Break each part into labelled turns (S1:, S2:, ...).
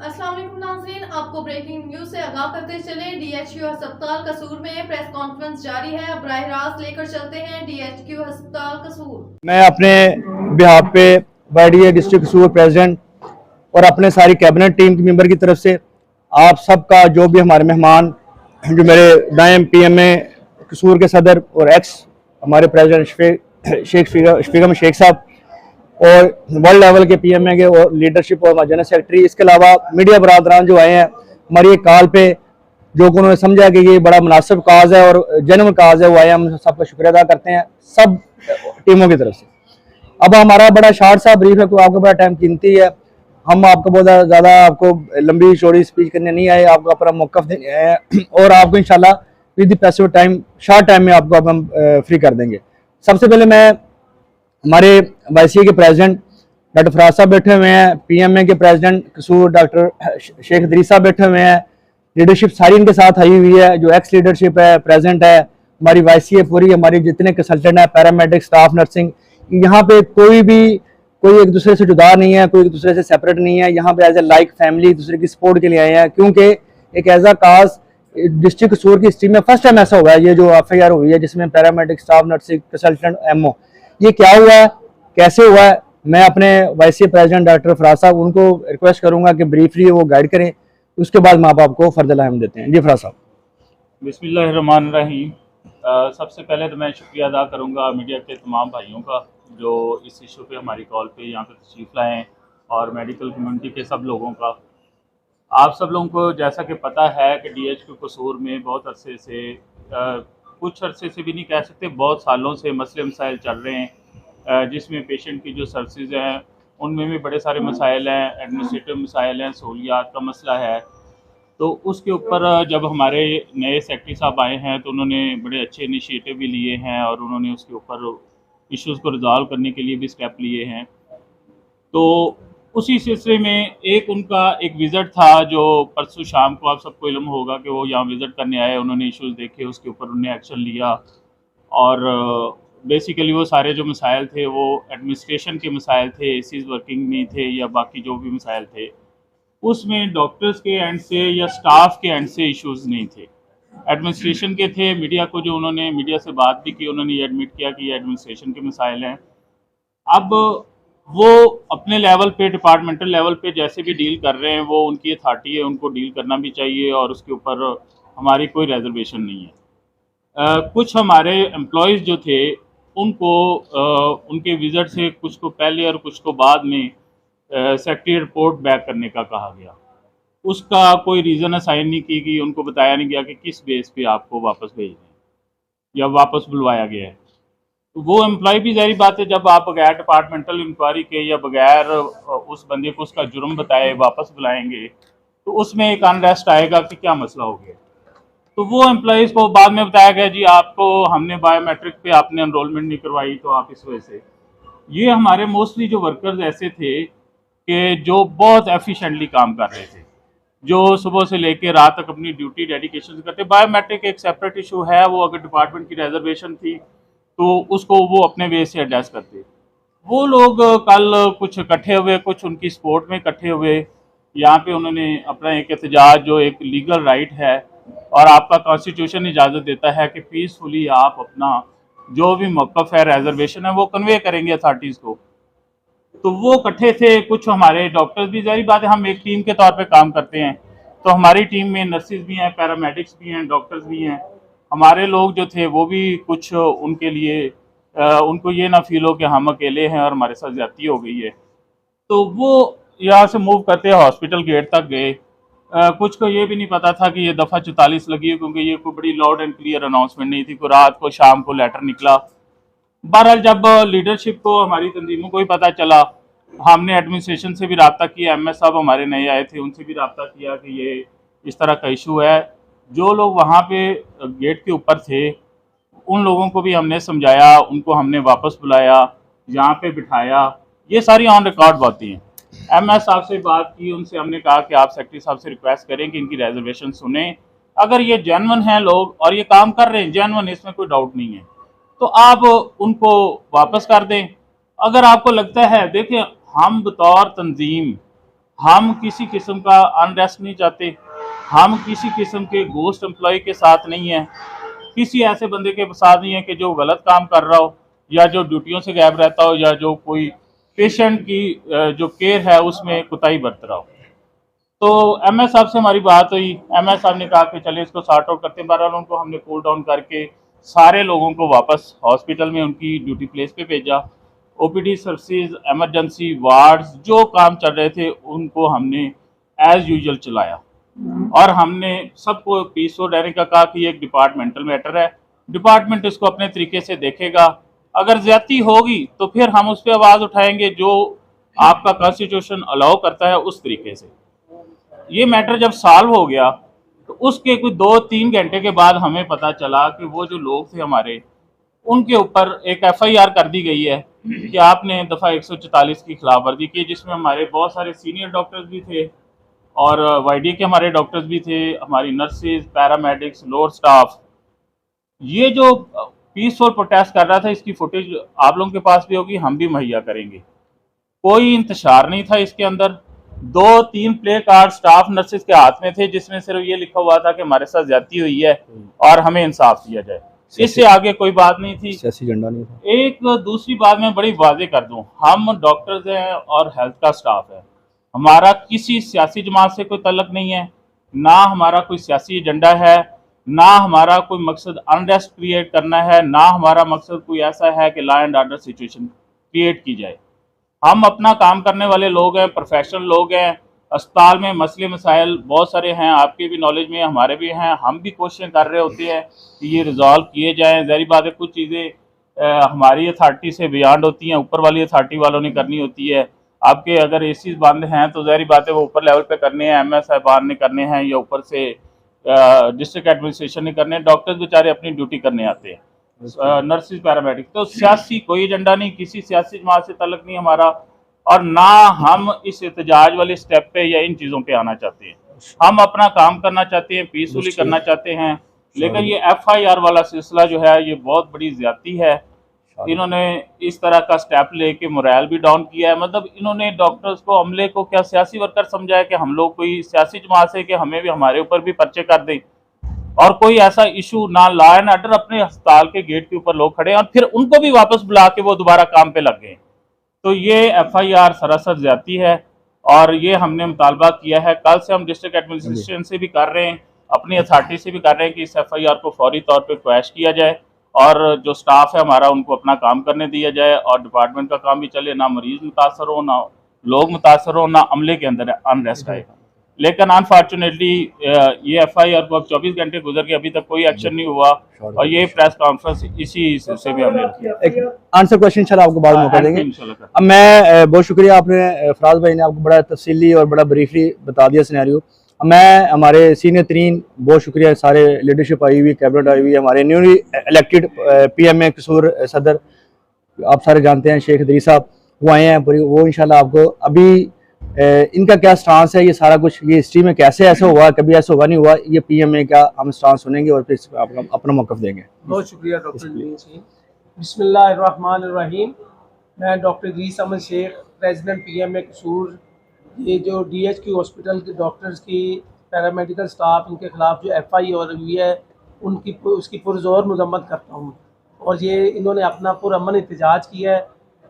S1: अस्सलाम वालेकुम नाज़रीन, आपको ब्रेकिंग न्यूज से आगाह करते चले। डीएचक्यू अस्पताल कसूर में प्रेस कॉन्फ्रेंस जारी है। अब बराह रास्त लेकर चलते हैं डीएचक्यू अस्पताल कसूर।
S2: मैं अपने बिहाफ पे वाईडीए डिस्ट्रिक्ट कसूर प्रेसिडेंट और अपने सारी कैबिनेट टीम के मेंबर की तरफ से आप सबका, जो भी हमारे मेहमान, जो मेरे दाएं पीएमए कसूर के सदर और एक्स हमारे प्रेसिडेंट शफीक शेख साहब और वर्ल्ड लेवल के पीएमए के और लीडरशिप और जनरल सेक्रेटरी, इसके अलावा मीडिया बरादरान जो आए हैं हमारी कॉल पे, जो कि उन्होंने समझा कि ये बड़ा मुनासिब काज है और जन्म काज है, वो आए, हम सबका शुक्रिया अदा करते हैं सब टीमों की तरफ से। अब हमारा बड़ा शार्ट सा ब्रीफ है, कोई आपका बड़ा टाइम कीमती है, हम आपको बहुत ज़्यादा आपको लंबी चौड़ी स्पीच करने नहीं आए, आपको अपना मौक़िफ़ देने आए हैं और आपको इंशाल्लाह with the passive time short time में आपको हम फ्री कर देंगे। सबसे पहले मैं हमारे वाईसीए के प्रेसिडेंट डॉक्टर फराज साहब बैठे हुए हैं, पीएमए के प्रेसिडेंट कसूर डॉक्टर शेख दरीस साहब बैठे हुए हैं, लीडरशिप सारी इनके साथ आई हुई है, जो एक्स लीडरशिप है प्रेजेंट है, हमारी वाईसीए पूरी, हमारी जितने कंसल्टेंट है, पैरामेडिक स्टाफ, नर्सिंग, यहाँ पे कोई एक दूसरे से जुदा नहीं है, कोई एक दूसरे से सेपरेट नहीं है, यहाँ पे एज ए लाइक फैमिली एक दूसरे की सपोर्ट के लिए आए हैं, क्योंकि एक एज अ काज डिस्ट्रिक्ट कसूर की हिस्ट्री में फर्स्ट टाइम ऐसा हुआ है, ये जो एफआईआर हुई है जिसमें paramedic staff, nursing, consultant, MO, ये क्या हुआ है, कैसे हुआ है। मैं अपने वाईसीए प्रेसिडेंट डॉक्टर फराज साहब उनको रिक्वेस्ट करूंगा कि ब्रीफली वो गाइड करें, उसके बाद माँ बाप को फर्दर हम देते हैं। जी फराज साहब।
S3: बिस्मिल्लाहिर्रहमानिर्रहीम। सबसे पहले तो मैं शुक्रिया अदा करूंगा मीडिया के तमाम भाइयों का जो इस इशू पे हमारी कॉल पे यहाँ पे तशरीफ़ लाए हैं, और मेडिकल कम्युनिटी के सब लोगों का। आप सब लोगों को जैसा कि पता है कि डीएचक्यू कसूर में बहुत अरसे से कुछ अरसे से भी नहीं कह सकते, बहुत सालों से मसले मसाइल चल रहे हैं, जिसमें पेशेंट की जो सर्विसेज हैं उनमें भी बड़े सारे मसाइल हैं, एडमिनिस्ट्रेटिव मसाइल हैं, सहूलियात का मसला है। तो उसके ऊपर जब हमारे नए सेक्रेटरी साहब आए हैं तो उन्होंने बड़े अच्छे इनिशिएटिव भी लिए हैं और उन्होंने उसके ऊपर इश्यूज़ को रिजॉल्व करने के लिए भी स्टेप लिए हैं। तो उसी सिलसिले में एक उनका एक विज़िट था जो परसों शाम को, आप सबको इल्म होगा कि वो यहाँ विज़िट करने आए, उन्होंने इश्यूज़ देखे, उसके ऊपर उन्होंने एक्शन लिया और बेसिकली वो सारे जो मसाइल थे वो एडमिनिस्ट्रेशन के मसाइल थे, एसीज़ वर्किंग नहीं थे या बाकी जो भी मसाइल थे, उसमें डॉक्टर्स के एंड से या स्टाफ के एंड से इश्यूज़ नहीं थे, एडमिनिस्ट्रेशन के थे। मीडिया को जो उन्होंने मीडिया से बात भी की, उन्होंने ये एडमिट किया कि ये एडमिनिस्ट्रेशन के मसाइल हैं। अब वो अपने लेवल पे, डिपार्टमेंटल लेवल पे जैसे भी डील कर रहे हैं, वो उनकी अथॉरिटी है, उनको डील करना भी चाहिए और उसके ऊपर हमारी कोई रिजर्वेशन नहीं है। कुछ हमारे एम्प्लॉयज़ जो थे उनको उनके विज़िट से कुछ को पहले और कुछ को बाद में सेक्रेटरी रिपोर्ट बैक करने का कहा गया। उसका कोई रीज़न असाइन नहीं की गई, उनको बताया नहीं गया कि किस बेस पे आपको वापस भेज दें या वापस बुलवाया गया है। तो वो एम्प्लॉय भी, ज़ाहिर बात है, जब आप बगैर डिपार्टमेंटल इंक्वायरी के या बगैर उस बंदे को उसका जुर्म बताए वापस बुलाएंगे तो उसमें एक अनरेस्ट आएगा कि क्या मसला हो गया। तो वो एम्प्लॉयज़ को बाद में बताया गया जी आपको हमने बायोमेट्रिक पे आपने एनरोलमेंट नहीं करवाई तो आप इस वजह से। ये हमारे मोस्टली जो वर्कर्स ऐसे थे कि जो बहुत एफिशिएंटली काम कर रहे थे, जो सुबह से लेकर रात तक अपनी ड्यूटी डेडिकेशन करते। बायोमेट्रिक एक सेपरेट इशू है, वो अगर डिपार्टमेंट की रिजर्वेशन थी तो उसको वो अपने वे से एडजस्ट करते। वो लोग कल कुछ इकट्ठे हुए, कुछ उनकी सपोर्ट में इकट्ठे हुए, यहाँ पे उन्होंने अपना एक एहतजाज, जो एक लीगल राइट है और आपका कॉन्स्टिट्यूशन इजाज़त देता है कि पीसफुली आप अपना जो भी मौक़िफ़ है, रिजर्वेशन है, वो कन्वे करेंगे अथॉरिटीज़ को। तो वो इकट्ठे थे। कुछ हमारे डॉक्टर्स भी, ज़ाहिर बात है हम एक टीम के तौर पे काम करते हैं, तो हमारी टीम में नर्सिस भी हैं, पैरामेडिक्स भी हैं, डॉक्टर्स भी हैं। हमारे लोग जो थे वो भी कुछ उनके लिए उनको ये ना फील हो कि हम अकेले हैं और हमारे साथ ज़्यादती हो गई है, तो वो यहाँ से मूव करते हॉस्पिटल गेट तक गए। कुछ को ये भी नहीं पता था कि ये दफ़ा 44 लगी है, क्योंकि ये कोई बड़ी लाउड एंड क्लियर अनाउंसमेंट नहीं थी। कोई रात को शाम को लेटर निकला। बहरहाल जब लीडरशिप को, हमारी तंजीमों को भी पता चला, हमने एडमिनिस्ट्रेशन से भी रब्ता किया, एमएस साहब हमारे नए आए थे, उनसे भी रब्ता किया कि ये इस तरह का इशू है। जो लोग वहाँ पे गेट के ऊपर थे उन लोगों को भी हमने समझाया, उनको हमने वापस बुलाया, यहाँ पे बिठाया। ये सारी ऑन रिकॉर्ड बातें हैं। एमएस साहब से बात की, उनसे हमने कहा कि आप सेक्रेटरी साहब से रिक्वेस्ट करें कि इनकी रिजर्वेशन सुने। अगर ये जेन्युइन हैं लोग और ये काम कर रहे हैं जेन्युइन, इसमें कोई डाउट नहीं है, तो आप उनको वापस कर दें। अगर आपको लगता है, देखिए हम बतौर तंजीम हम किसी किस्म का अनरेस्ट नहीं चाहते, हम किसी किस्म के गोस्ट एम्प्लॉय के साथ नहीं हैं, किसी ऐसे बंदे के साथ नहीं है कि जो गलत काम कर रहा हो या जो ड्यूटियों से गायब रहता हो या जो कोई पेशेंट की जो केयर है उसमें कोताही बरत रहा हो। तो एमएस साहब से हमारी बात हुई, एमएस साहब ने कहा कि चले इसको सॉर्ट आउट करते हैं। बहरहाल उनको हमने कूल डाउन करके सारे लोगों को वापस हॉस्पिटल में उनकी ड्यूटी प्लेस पे भेजा। ओपीडी सर्विसेज, एमरजेंसी वार्ड्स जो काम चल रहे थे उनको हमने एज यूजुअल चलाया और हमने सबको पीसफुल रहने का कहा कि ये एक डिपार्टमेंटल मैटर है, डिपार्टमेंट इसको अपने तरीके से देखेगा, अगर ज्यादती होगी तो फिर हम उस पर आवाज़ उठाएंगे जो आपका कॉन्स्टिट्यूशन अलाउ करता है उस तरीके से। ये मैटर जब सॉल्व हो गया तो उसके कुछ 2-3 घंटे के बाद हमें पता चला कि वो जो लोग थे हमारे, उनके ऊपर एक एफआईआर कर दी गई है कि आपने दफ़ा 144 की खिलाफ वर्जी की, जिसमें हमारे बहुत सारे सीनियर डॉक्टर्स भी थे और वाईडी के हमारे डॉक्टर्स भी थे, हमारी नर्सेज, पैरामेडिक्स, लोअर स्टाफ। ये जो पीसफुल प्रोटेस्ट कर रहा था इसकी फुटेज आप लोगों के पास भी होगी, हम भी मुहैया करेंगे। कोई इंतशार नहीं था इसके अंदर। 2-3 प्ले कार्ड स्टाफ नर्सेज के हाथ में थे जिसमें सिर्फ ये लिखा हुआ था कि हमारे साथ ज्यादती हुई है और हमें इंसाफ दिया जाए, इससे आगे कोई बात नहीं थी,
S2: सियासी एजेंडा नहीं था।
S3: एक दूसरी बात मैं बड़ी वाजे कर दूं, हम डॉक्टर्स हैं और हेल्थ का स्टाफ है, हमारा किसी सियासी जमात से कोई तल्लक नहीं है, ना हमारा कोई सियासी एजेंडा है, ना हमारा कोई मकसद अनरेस्ट क्रिएट करना है, ना हमारा मकसद कोई ऐसा है कि law and order situation create की जाए। हम अपना काम करने वाले लोग हैं, प्रोफेशनल लोग हैं। अस्पताल में मसले मसाइल बहुत सारे हैं, आपके भी नॉलेज में, हमारे भी हैं, हम भी कोशिश कर रहे होते हैं कि ये रिजॉल्व किए जाएं। ज़ाहिर बात है कुछ चीज़ें हमारी अथॉरिटी से बियॉन्ड होती हैं, ऊपर वाली अथॉरिटी वालों ने करनी होती है। आपके अगर एसीज बंद हैं तो ज़ाहिर बात है वो ऊपर लेवल पे करने हैं, एमएस साहबान ने करने हैं या ऊपर से डिस्ट्रिक्ट एडमिनिस्ट्रेशन ने करने हैं। डॉक्टर्स बेचारे अपनी ड्यूटी करने आते हैं, नर्सिस, पैरामेडिक। तो सियासी कोई एजेंडा नहीं, किसी सियासी जमात से तल्लक नहीं हमारा, और ना हम इस एहतजाज वाले स्टेप पे या इन चीज़ों पे आना चाहते हैं। हम अपना काम करना चाहते हैं, पीसफुली करना चाहते हैं, लेकिन ये एफआईआर वाला सिलसिला जो है ये बहुत बड़ी ज्यादती है। इन्होंने इस तरह का स्टेप लेके मोरल भी डाउन किया है। मतलब इन्होंने डॉक्टर्स को, अमले को क्या सियासी वर्कर समझा है कि हम लोग कोई सियासी जमात से कि हमें भी, हमारे ऊपर भी पर्चे कर दें, और कोई ऐसा इशू ना, लॉ एंड ऑर्डर अपने अस्पताल के गेट के ऊपर लोग खड़े हैं और फिर उनको भी वापस बुला के वो दोबारा काम पे लग गए। तो ये एफआईआर सरासर ज्यादती है और ये हमने मुतालबा किया है। कल से हम डिस्ट्रिक्ट एडमिनिस्ट्रेशन से भी कर रहे हैं, अपनी अथॉरिटी से भी कर रहे हैं कि इस एफआईआर को फौरी तौर पे क्वैश किया जाए और जो स्टाफ है हमारा उनको अपना काम करने दिया जाए और डिपार्टमेंट का काम भी चले, ना मरीज मुतासर हो, ना लोग मुतासर हो, ना अमले के अंदर अनरेस्ट आए। लेकिन अनफॉर्चुनेटली ये एफआईआर को अब 24 घंटे गुजर के अभी तक कोई एक्शन नहीं हुआ और ये प्रेस कॉन्फ्रेंस इसी से भी हमने किया।
S2: एक आंसर क्वेश्चन इंशाल्लाह आपको बाद में मौका देंगे। अब मैं बहुत शुक्रिया, आपने फराज भाई ने आपको बड़ा तफसीली और बड़ा ब्रीफली बता दिया सिनेरियो। मैं हमारे सीनियर तरीन बहुत शुक्रिया, सारे लीडरशिप आई हुई, कैबिनेट आई हुई, हमारे न्यूली इलेक्टेड पीएमए कसूर सदर आप सारे जानते हैं, शेख दरी साहब वो आए हैं, वो इंशाल्लाह आपको अभी इनका क्या स्टांस है, ये सारा कुछ, ये हिस्ट्री में कैसे ऐसा हुआ, कभी ऐसा हुआ नहीं हुआ, ये पीएमए का हम स्टांस सुनेंगे और फिर आपका अपना मौक़िफ़ देंगे।
S4: बहुत शुक्रिया डॉक्टर बिस्मिल्लाहिर्रहमानिर्रहीम। मैं doctor Idrees Ahmed Sheikh, president PMA Kasur. ये जो डीएचक्यू हॉस्पिटल के डॉक्टर्स की, पैरामेडिकल स्टाफ, इनके खिलाफ जो एफआईआर हुई है उसकी पुरजोर मजम्मत करता हूँ और ये इन्होंने अपना पुरअमन एहतजाज किया है,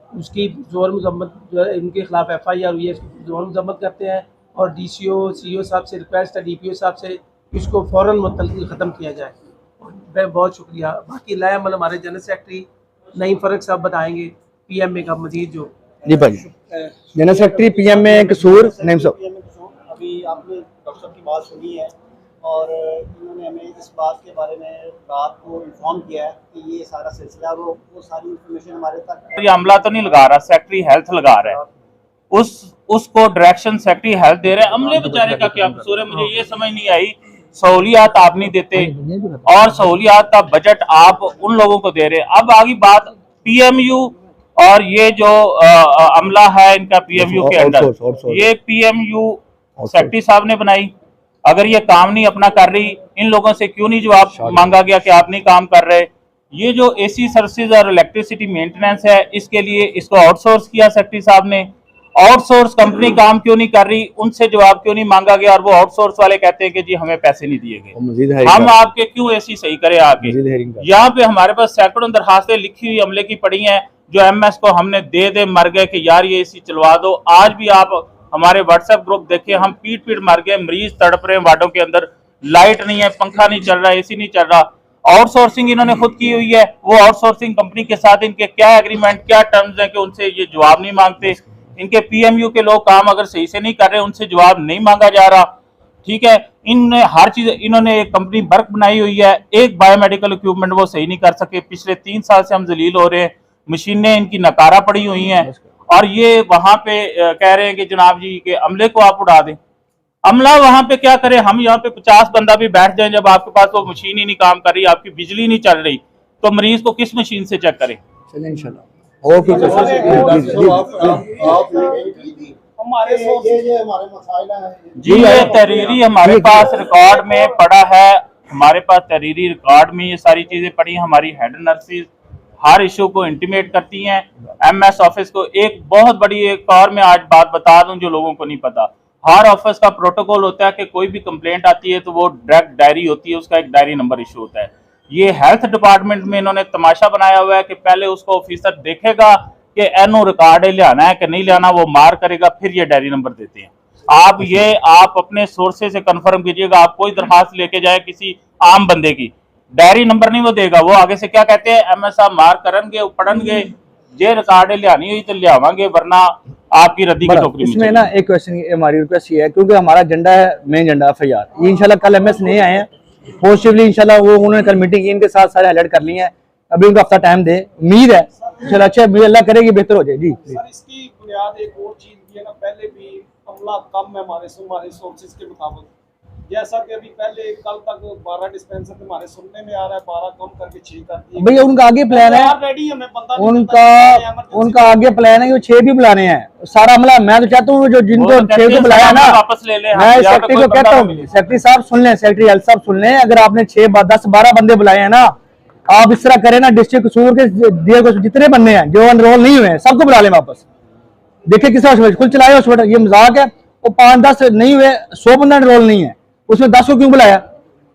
S4: उसकी जोर मजम्मत जो है इनके खिलाफ एफआईआर हुई है उसकी जोर मजम्मत करते हैं और डीसीओ सीईओ साहब से रिक्वेस्ट है, डीपीओ साहब से, इसको फ़ौरन मुतल्ली ख़त्म किया जाए। मैं बहुत शुक्रिया। बाकी लाया अमल हमारे जनरल सेक्रेटरी नईम फ़रक साहब बताएंगे पीएमए का मजीद जो।
S2: जी भाई, जनरल सेक्रेटरी पीएमए कसूर नईम साहब।
S5: अभी आपने डॉक्टर साहब की बात सुनी है और इन्होंने हमें इस बात के बारे में रात को इन्फॉर्म किया है कि ये सारा सिलसिला वो सारी इन्फॉर्मेशन हमारे तक।
S3: ये अमला तो नहीं लगा रहा, सेक्रेटरी हेल्थ लगा रहा है, उसको डायरेक्शन सेक्रेटरी हेल्थ दे रहे हैं। अमले बेचारे का क्या कसूर है, मुझे ये समझ नहीं आई। सहूलियात आप नहीं देते और सहूलियात का बजट आप उन लोगों को दे रहे हैं। अब आगे बात पीएमयू और ये जो अमला है इनका पीएमयू के अंदर, ये पीएमयू सेक्रेटरी साहब ने बनाई। अगर ये काम नहीं अपना कर रही, इन लोगों से क्यों नहीं जवाब मांगा गया कि आप नहीं काम कर रहे। ये जो एसी सर्विसेज और इलेक्ट्रिसिटी मेंटेनेंस है, इसके लिए इसको आउटसोर्स किया सेक्रेटरी साहब ने आउटसोर्स कंपनी काम क्यों नहीं कर रही, उनसे जवाब क्यों नहीं मांगा गया, और वो आउटसोर्स वाले कहते हैं कि जी हमें पैसे नहीं दिए गए, हम आपके क्यों ऐसी सही करें आके। यहाँ पे हमारे पास सैकड़ों दरखास्तें लिखी हुई अमले की पड़ी हैं जो एमएस को हमने दे मर गए कि यार ये एसी चलवा दो। आज भी आप हमारे व्हाट्सएप ग्रुप देखिए, हम पीट मर गए, मरीज तड़प रहे हैं वार्डों के अंदर, लाइट नहीं है, पंखा नहीं चल रहा, एसी नहीं चल रहा। आउटसोर्सिंग इन्होंने खुद की हुई है, वो आउटसोर्सिंग कंपनी के साथ इनके क्या एग्रीमेंट, क्या टर्म्स हैं कि उनसे ये जवाब नहीं मांगते। इनके पीएमयू के लोग काम अगर सही से नहीं कर रहे, उनसे जवाब नहीं मांगा जा रहा। ठीक है, इनने हर चीज, इन्होंने एक कंपनी बर्क बनाई हुई है, एक बायोमेडिकल इक्विपमेंट वो सही नहीं कर सके। पिछले 3 साल से हम जलील हो रहे हैं, मशीनें इनकी नकारा पड़ी हुई हैं, और ये वहां पे कह रहे हैं कि जनाब जी के अमले को आप उड़ा दें। अमला वहां पे क्या करे, हम यहाँ पे 50 बंदा भी बैठ जाए, जब आपके पास वो मशीन ही नहीं काम कर रही, आपकी बिजली नहीं चल रही, तो मरीज को किस मशीन से चेक करें।
S2: चलिए इंशाल्लाह और कुछ
S3: जी, ये तहरीरी हमारे पास रिकॉर्ड में पड़ा है, हमारे पास तहरीरी रिकॉर्ड में ये सारी चीजें पड़ी हैं। हमारी हेड नर्सिस हर इशू को इंटीमेट करती हैं एमएस ऑफिस को। एक बहुत बड़ी एक और मैं आज बात बता दूं जो लोगों को नहीं पता, हर ऑफिस का प्रोटोकॉल होता है कि कोई भी कंप्लेंट आती है तो वो डायरेक्ट डायरी होती है, उसका एक डायरी नंबर इशू होता है। ये हेल्थ डिपार्टमेंट में इन्होंने तमाशा बनाया हुआ है कि पहले उसको ऑफिसर देखेगा कि एनओ रिकॉर्ड लियाना है कि नहीं लियाना, वो मार करेगा, फिर ये डायरी नंबर देते हैं। आप अपने सोर्सेज से कंफर्म कीजिएगा, आप कोई दरखास्त लेके जाए किसी आम बंदे की, डायरी नंबर नहीं वो देगा, वो आगे से क्या कहते हैं, एमएस साहब मार करेंगे, पढ़ेंगे, जे रिकॉर्ड लियानी हुई तो लियावांगे, वरना आपकी रद्दी की टोकरी।
S2: इसमें ना एक क्वेश्चन हमारी रिक्वेस्ट ये है, क्योंकि हमारा एजेंडा है, मेन एजेंडा एफआईआर, ये इंशाल्लाह कल एमएस नहीं आए हैं, पॉजिटिवली इंशाल्लाह वो उन्होंने कल मीटिंग इनके साथ सारे हाईलाइट कर ली है, अभी उनको हफ्ता टाइम दे, उम्मीद है चलो अच्छा अल्लाह करेगी बेहतर हो जाए। जी
S6: सर, इसकी बुनियाद एक और चीज भी है ना, पहले भी अमला कम है हमारे सोर्सेज के मुताबिक, जैसा कि अभी पहले कल तक 12 डिस्पेंसर हमारे सुनने में आ रहा है, 12 कम करके 6 कर दिए।
S2: भैया उनका आगे प्लान है, उनका आगे प्लान है कि 6 भी बुलाने हैं, सारा अमला। मैं तो चाहता हूँ जो जिनको 6 को बुलाया ना,
S3: वापस ले ले,
S2: मैं सेक्रेटरी को कहता हूँ, सेक्रेटरी साहब सुन लें, सेक्रेटरी हेल्थ साहब सुन लें, अगर आपने 6, 10, 12 बंदे बुलाए हैं ना, आप इस तरह करें ना, डिस्ट्रिक्ट कसूर के दिए को जितने बंदे हैं जो अनरोल नहीं हुए हैं सबको बुला लें वापस। देखिए किस हॉस्पिटल खुद चलाए हॉस्पिटल, ये मजाक है। वो 5-10 नहीं हुए, 100 बंदा एनरोल नहीं है, उसमें 10 को क्यों बुलाया,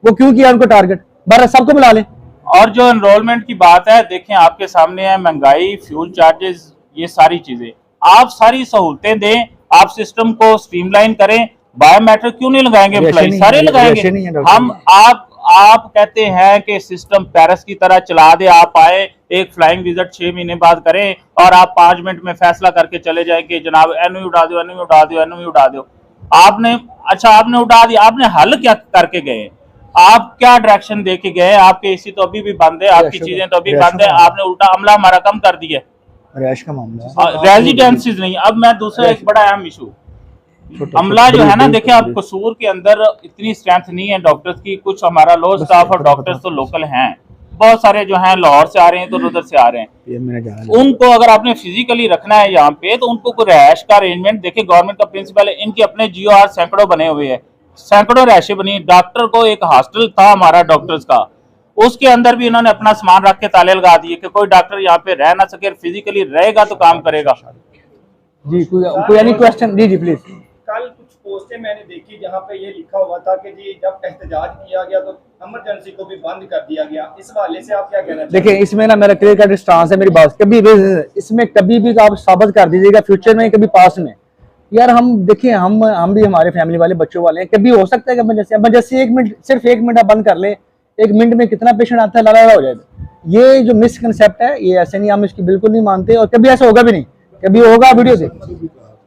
S2: वो क्यों किया उनको टारगेट, बारह सबको बुला लें।
S3: और जो एनरोलमेंट की बात है, देखें आपके सामने है, महंगाई, फ्यूल चार्जेस, ये सारी चीजें, आप सारी सहूलतें दें, आप सिस्टम को स्ट्रीमलाइन करें। बायोमेट्रिक क्यों नहीं लगाएंगे, एम्प्लॉय सारे लगाएंगे हम। आप कहते हैं कि सिस्टम पेरिस की तरह चला दे, आप आए एक फ्लाइंग विजिट 6 महीने बाद करें और आप 5 मिनट में फैसला करके चले जाए कि जनाब एनओ उड़ा दो, एनओ उड़ा दो, एनओ उड़ा दो। आपने उड़ा दिया, आपने हल क्या करके गए, आप क्या डायरेक्शन दे के गए, आपके एसी तो अभी भी बंद है, आपकी चीजें तो अभी बंद है, आपने उल्टा अमला हमारा कम कर दिया,
S2: रैश का मामला,
S3: रेजिडेंसीज नहीं। अब मैं दूसरा एक बड़ा अहम इशू, अमला जो है ना, देखिए आप कसूर के अंदर इतनी स्ट्रेंथ नहीं है डॉक्टर्स की, कुछ हमारा लो स्टाफ और डॉक्टर्स तो लोकल हैं, बहुत सारे जो हैं लाहौर से आ रहे हैं तो उधर से आ रहे हैं। उनको अगर आपने फिजिकली रखना है यहाँ पे, तो उनको कोई रैश का अरेंजमेंट, देखिए गवर्नमेंट का प्रिंसिपल है, इनके अपने GOR सैकड़ों बने हुए हैं, सैकड़ों रैशें बनी। डॉक्टर को एक हॉस्टल था हमारा डॉक्टर्स का, उसके अंदर भी इन्होंने अपना सामान रख के ताले लगा दिए कि कोई डॉक्टर यहाँ पे रह ना सके, फिजिकली रहेगा तो काम करेगा।
S2: जी कोई एनी क्वेश्चन? Ji please.
S6: कल कुछ पोस्टें मैंने देखी जहां पे ये लिखा हुआ था कि जी जब एहतजाज किया गया तो इमरजेंसी को भी बंद कर दिया गया, इस हवाले से आप क्या कहना चाहते हैं?
S2: देखिए इसमें ना मेरा क्लियर कट स्टांस है, मेरी बात कभी इसमें कभी भी आप साबित कर दीजिएगा फ्यूचर में कभी पास में, यार हम देखिए हम भी हमारे फैमिली वाले बच्चों वाले हैं, कभी हो सकता है कि इमरजेंसी 1 मिनट, सिर्फ 1 मिनट आप बंद कर ले, 1 मिनट में कितना पेशेंट आता है, लाला हो जाएगा। ये जो मिसकंसेप्ट है, ये ऐसे नहीं, हम इसकी बिल्कुल नहीं मानते और कभी ऐसा होगा भी नहीं, कभी होगा वीडियो से।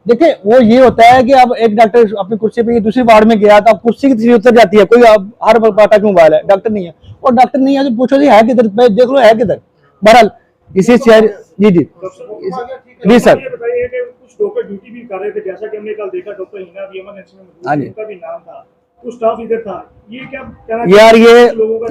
S2: देखिए वो ये होता है कि अब एक डॉक्टर अपनी कुर्सी पे दूसरी वार्ड में गया तो अब कुर्सी की तरफ उतर जाती है, कोई अब हर बाटा क्यों मोबाइल है, डॉक्टर नहीं है, और डॉक्टर नहीं है तो पूछो जी है किधर, देख लो है किधर। बहरहाल इसी शहर जी सर,
S7: कुछ डॉक्टर ड्यूटी भी कर रहे थे, जैसा कि हमने कल देखा डॉक्टर हिना भी इमरजेंसी में मौजूद, उनका भी नाम था, कुछ स्टाफ इधर था, ये क्या
S2: यार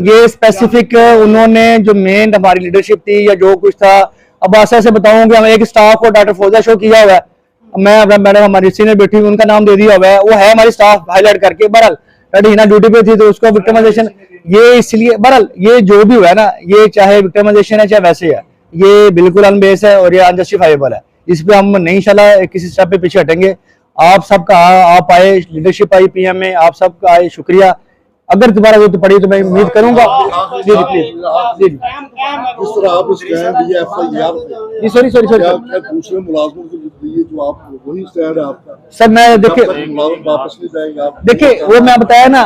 S2: ये स्पेसिफिक उन्होंने जो मेन हमारी लीडरशिप थी या जो कुछ था, अब ऐसे बताऊं कि हम एक स्टाफ को डॉक्टर फौजा शो किया हुआ है, मैं अपना मैडम हमारी सीनियर बैठी हुई उनका नाम दे दिया हुआ है, वो है हमारी स्टाफ हाईलाइट करके। बहरहाल डॉक्टर हिना ड्यूटी पे थी तो उसको विक्टिमाइजेशन, ये इसलिए बहरहाल ये जो भी हुआ है ना, ये चाहे विक्टिमाइजेशन है चाहे वैसे है, ये बिल्कुल अनबेस है और ये अनजस्टिफाइबल है, इस पे हम नहीं इंशाल्लाह किसी स्टेप पे पीछे हटेंगे। आप सबका आप आए, लीडरशिप आई पीएम में, आप सबका आए, शुक्रिया। अगर दोबारा जरूरत पड़ी तो मैं उम्मीद करूंगा। जी जी प्लीज जी
S8: जिस तरह आप स्टैंड दिया एफआईआर पे,
S2: जी सॉरी
S8: क्या दूसरे मुलाजमों को दिए जो आप वही स्टैंड है आपका?
S2: सर मैं देखिए
S8: मुलाजिम वापस नहीं जाएंगे आप?
S2: देखिए वो मैं बताया ना,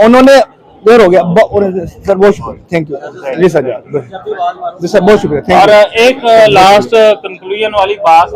S2: उन्होंने देर हो गया सर, बहुत शुक्रिया, थैंक यू जी सर, जी सर बहुत शुक्रिया,
S3: और एक लास्ट कंक्लूजन वाली बात